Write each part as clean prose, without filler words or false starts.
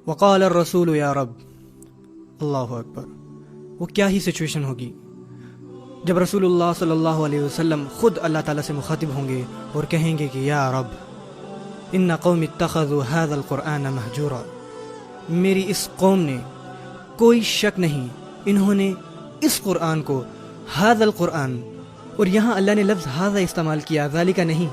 وقال الرسول یا رب، اللہ اکبر. وہ کیا ہی سچویشن ہوگی جب رسول اللہ صلی اللہ علیہ وسلم خود اللہ تعالیٰ سے مخاطب ہوں گے اور کہیں گے کہ یا رب ان قوم اتخذوا هذا القرآن مہجورا. میری اس قوم نے، کوئی شک نہیں، انہوں نے اس قرآن کو، هذا القرآن، اور یہاں اللہ نے لفظ هذا استعمال کیا، ذالک نہیں.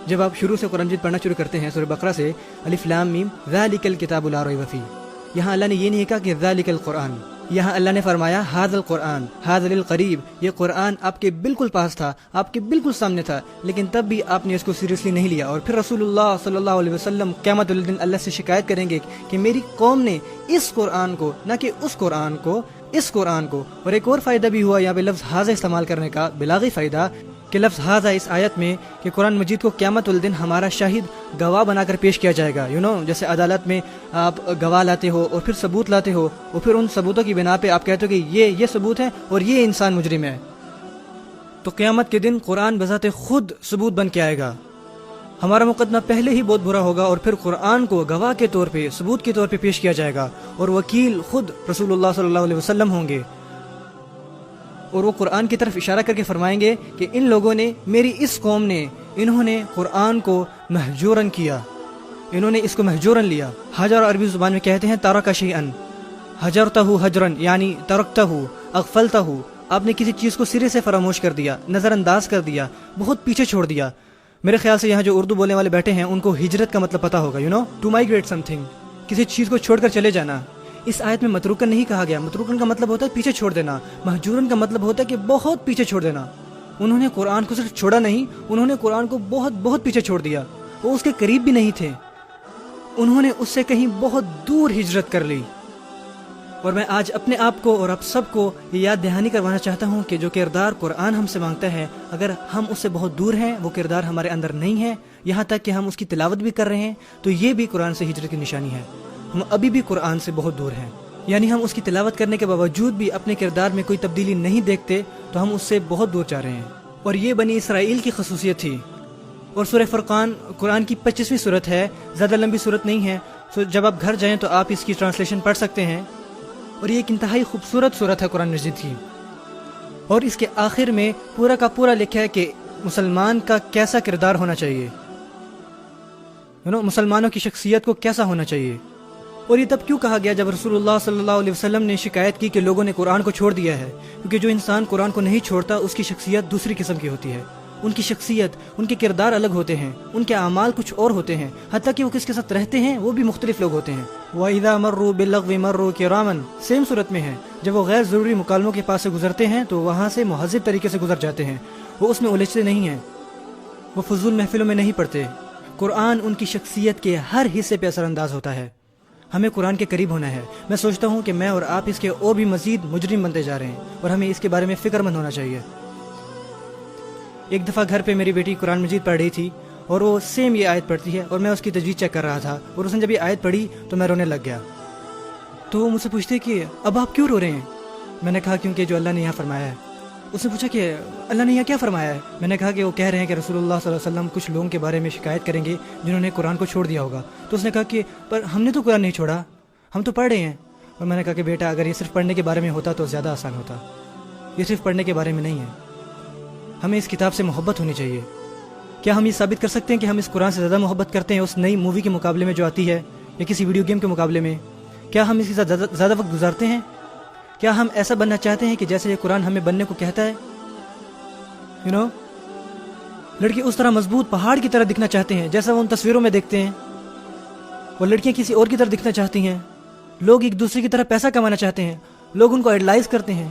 جب آپ شروع سے قرآن مجید پڑھنا شروع کرتے ہیں سورہ بقرہ سے، الف لام میم ذالک الکتاب لا ریب فیہ، یہاں اللہ نے یہ نہیں کہا کہ ذالک القرآن، یہاں اللہ نے فرمایا ھذا القرآن، ھذا للقریب. یہ قرآن آپ کے بالکل پاس تھا، آپ کے بالکل سامنے تھا، لیکن تب بھی آپ نے اس کو سیریسلی نہیں لیا. اور پھر رسول اللہ صلی اللہ علیہ وسلم قیامت الدین اللہ سے شکایت کریں گے کہ میری قوم نے اس قرآن کو، نہ کہ اس قرآن کو، اس قرآن کو. اور ایک اور فائدہ بھی ہوا یہاں پہ لفظ ھذا استعمال کرنے کا، بلاغی فائدہ، کہ لفظ ھذا اس آیت میں کہ قرآن مجید کو قیامت الدین ہمارا شاہد گواہ بنا کر پیش کیا جائے گا. جیسے عدالت میں آپ گواہ لاتے ہو اور پھر ثبوت لاتے ہو، اور پھر ان ثبوتوں کی بنا پہ آپ کہتے ہو کہ یہ ثبوت ہے اور یہ انسان مجرم ہے. تو قیامت کے دن قرآن بذات خود ثبوت بن کے آئے گا. ہمارا مقدمہ پہلے ہی بہت برا ہوگا، اور پھر قرآن کو گواہ کے طور پہ، ثبوت کے طور پہ پیش کیا جائے گا، اور وکیل خود رسول اللہ صلی اللہ علیہ وسلم ہوں گے. اور وہ قرآن کی طرف اشارہ کر کے فرمائیں گے کہ ان لوگوں نے، میری اس قوم نے، انہوں نے قرآن کو مہجورن کیا، انہوں نے اس کو مہجورن لیا. حجر عربی زبان میں کہتے ہیں ترک شیئن، حجرتہ حجرن، یعنی ترکتہ، اغفلتہ، آپ نے کسی چیز کو سرے سے فراموش کر دیا، نظر انداز کر دیا، بہت پیچھے چھوڑ دیا. میرے خیال سے یہاں جو اردو بولنے والے بیٹھے ہیں ان کو ہجرت کا مطلب پتا ہوگا، ٹو مائگریٹ سم تھنگ، کسی چیز کو چھوڑ کر چلے جانا. اس آیت میں متروکن نہیں کہا گیا. متروکن کا مطلب ہوتا ہے پیچھے چھوڑ دینا، مہجورن کا مطلب ہوتا ہے کہ بہت پیچھے چھوڑ دینا. انہوں نے قرآن کو صرف چھوڑا نہیں، انہوں نے قرآن کو بہت بہت پیچھے چھوڑ دیا. وہ اس کے قریب بھی نہیں تھے، انہوں نے اس سے کہیں بہت دور ہجرت کر لی. اور میں آج اپنے آپ کو اور آپ سب کو یہ یاد دہانی کروانا چاہتا ہوں کہ جو کردار قرآن ہم سے مانگتا ہے، اگر ہم اس سے بہت دور ہیں، وہ کردار ہمارے اندر نہیں ہے، یہاں تک کہ ہم اس کی تلاوت بھی کر رہے ہیں، تو یہ بھی قرآن سے ہجرت کی نشانی ہے. ہم ابھی بھی قرآن سے بہت دور ہیں، یعنی ہم اس کی تلاوت کرنے کے باوجود بھی اپنے کردار میں کوئی تبدیلی نہیں دیکھتے، تو ہم اس سے بہت دور جا رہے ہیں. اور یہ بنی اسرائیل کی خصوصیت تھی. اور سورہ فرقان قرآن کی 25ویں صورت ہے، زیادہ لمبی صورت نہیں ہے. جب آپ گھر جائیں تو آپ اس کی ٹرانسلیشن پڑھ سکتے ہیں. اور یہ ایک انتہائی خوبصورت صورت ہے قرآن مجید کی. اور اس کے آخر میں پورا کا پورا لکھا ہے کہ مسلمان کا کیسا کردار ہونا چاہیے، مسلمانوں کی شخصیت کو کیسا ہونا چاہیے. اور یہ تب کیوں کہا گیا جب رسول اللہ صلی اللہ علیہ وسلم نے شکایت کی کہ لوگوں نے قرآن کو چھوڑ دیا ہے. کیونکہ جو انسان قرآن کو نہیں چھوڑتا اس کی شخصیت دوسری قسم کی ہوتی ہے. ان کی شخصیت، ان کے کردار الگ ہوتے ہیں، ان کے اعمال کچھ اور ہوتے ہیں، حتیٰ کہ وہ کس کے ساتھ رہتے ہیں وہ بھی مختلف لوگ ہوتے ہیں. وَإِذَا مَرُّوا بِاللَّغْوِ مَرُّوا كِرَامًا، سیم صورت میں ہے. جب وہ غیر ضروری مکالموں کے پاس سے گزرتے ہیں تو وہاں سے مہذب طریقے سے گزر جاتے ہیں، وہ اس میں الجھتے نہیں ہیں، وہ فضول محفلوں میں نہیں پڑتے. قرآن ان کی شخصیت کے ہر حصے پہ اثر انداز ہوتا ہے. ہمیں قرآن کے قریب ہونا ہے. میں سوچتا ہوں کہ میں اور آپ اس کے اور بھی مزید مجرم بنتے جا رہے ہیں، اور ہمیں اس کے بارے میں فکر مند ہونا چاہیے. ایک دفعہ گھر پہ میری بیٹی قرآن مجید پڑھ رہی تھی، اور وہ سیم یہ آیت پڑھتی ہے، اور میں اس کی تجوید چیک کر رہا تھا، اور اس نے جب یہ آیت پڑھی تو میں رونے لگ گیا. تو وہ مجھ سے پوچھتے کہ اب آپ کیوں رو رہے ہیں؟ میں نے کہا کیونکہ جو اللہ نے یہاں فرمایا ہے. اس نے پوچھا کہ اللہ نے یہاں کیا فرمایا ہے؟ میں نے کہا کہ وہ کہہ رہے ہیں کہ رسول اللہ صلی اللہ علیہ وسلم کچھ لوگوں کے بارے میں شکایت کریں گے جنہوں نے قرآن کو چھوڑ دیا ہوگا. تو اس نے کہا کہ پر ہم نے تو قرآن نہیں چھوڑا، ہم تو پڑھ رہے ہیں. اور میں نے کہا کہ بیٹا اگر یہ صرف پڑھنے کے بارے میں ہوتا تو زیادہ آسان ہوتا. یہ صرف پڑھنے کے بارے میں نہیں ہے، ہمیں اس کتاب سے محبت ہونی چاہیے. کیا ہم یہ ثابت کر سکتے ہیں کہ ہم اس قرآن سے زیادہ محبت کرتے ہیں اس نئی مووی کے مقابلے میں جو آتی ہے، یا کسی ویڈیو گیم کے مقابلے میں؟ کیا ہم اس کے ساتھ زیادہ وقت گزارتے ہیں؟ کیا ہم ایسا بننا چاہتے ہیں کہ جیسے یہ قرآن ہمیں بننے کو کہتا ہے؟ لڑکی اس طرح مضبوط پہاڑ کی طرح دکھنا چاہتے ہیں جیسا وہ ان تصویروں میں دیکھتے ہیں، اور لڑکیاں کسی اور کی طرح دکھنا چاہتی ہیں. لوگ ایک دوسرے کی طرح پیسہ کمانا چاہتے ہیں، لوگ ان کو آئیڈلائز کرتے ہیں.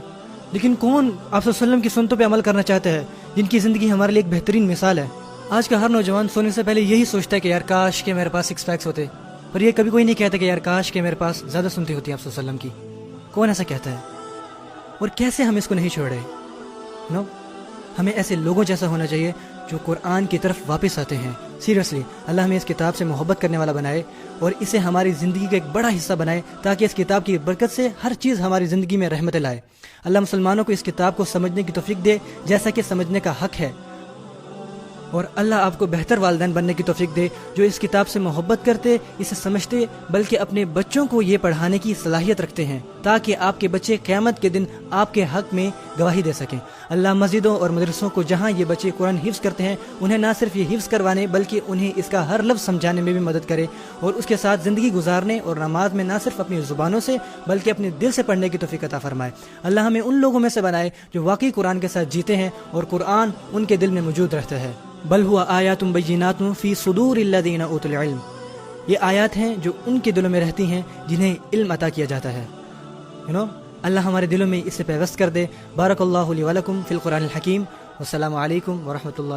لیکن کون آپ صلی اللہ علیہ وسلم کی سنتوں پہ عمل کرنا چاہتا ہے، جن کی زندگی ہمارے لیے ایک بہترین مثال ہے؟ آج کا ہر نوجوان سونے سے پہلے یہی سوچتا ہے کہ یار کاش کہ میرے پاس 6 پیکس ہوتے. اور یہ کبھی کوئی نہیں کہتا کہ یار کاش کہ میرے پاس زیادہ سنتی ہوتی ہیں آپ صلی اللہ علیہ وسلم کی. کون ایسا کہتا ہے؟ اور کیسے ہم اس کو نہیں چھوڑ رہے؟ ہمیں ایسے لوگوں جیسا ہونا چاہیے جو قرآن کی طرف واپس آتے ہیں. سیریسلی اللہ ہمیں اس کتاب سے محبت کرنے والا بنائے اور اسے ہماری زندگی کا ایک بڑا حصہ بنائے، تاکہ اس کتاب کی برکت سے ہر چیز ہماری زندگی میں رحمت لائے. اللہ مسلمانوں کو اس کتاب کو سمجھنے کی توفیق دے جیسا کہ سمجھنے کا حق ہے، اور اللہ آپ کو بہتر والدین بننے کی توفیق دے جو اس کتاب سے محبت کرتے، اسے سمجھتے، بلکہ اپنے بچوں کو یہ پڑھانے کی صلاحیت رکھتے ہیں تاکہ آپ کے بچے قیامت کے دن آپ کے حق میں گواہی دے سکیں۔ اللہ مسجدوں اور مدرسوں کو جہاں یہ بچے قرآن حفظ کرتے ہیں انہیں نہ صرف یہ حفظ کروانے بلکہ انہیں اس کا ہر لفظ سمجھانے میں بھی مدد کرے، اور اس کے ساتھ زندگی گزارنے اور نماز میں نہ صرف اپنی زبانوں سے بلکہ اپنے دل سے پڑھنے کی توفیق عطا فرمائے۔ اللہ ہمیں ان لوگوں میں سے بنائے جو واقعی قرآن کے ساتھ جیتے ہیں اور قرآن ان کے دل میں موجود رہتا ہے۔ بل ہوا آیات بینات فی صدور الذین اوتوا العلم، یہ آیات ہیں جو ان کے دلوں میں رہتی ہیں جنہیں علم عطا کیا جاتا ہے۔ اللہ ہمارے دلوں میں اسے پیوست کر دے۔ بارک اللہ لی ولکم فی القرآن الحکیم۔ والسلام علیکم ورحمۃ اللہ۔